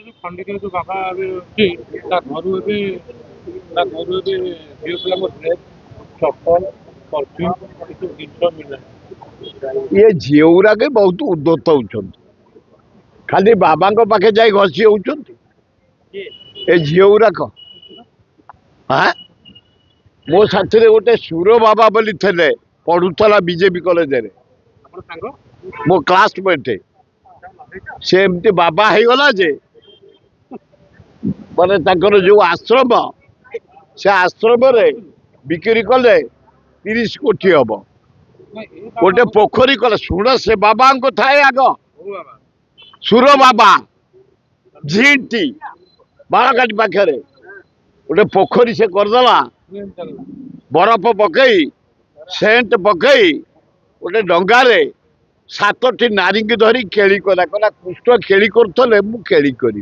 जो खंडित जो बाबा अच्छी घर झील पिला ड्रेस चप्पल परफ्यूम जिन मिले ये झीउरा के बहुत उद्दत होती खाली बाबा पाखे जाई घसी होती ए झीउराक हाँ मो साथी गोटे सुर बाबा बोली थे पढ़ुला बीजेपी कॉलेज रे मो क्लासमेट से एमती बाबा हो गला जे माने ताकर जो आश्रम से आश्रम रे बिक्री कले 30 कोटी हम गोटे पोखरी कले शुण से बाबा को थाए आग सुर बाबा झीटी बाड़काटी पाखे गोटे पोखरी से करदेला बरफ पकई सेंट पकई गोटे डंगारे 7टी नारी की धरी केली कला कृष्ण केली करथले मु केली करी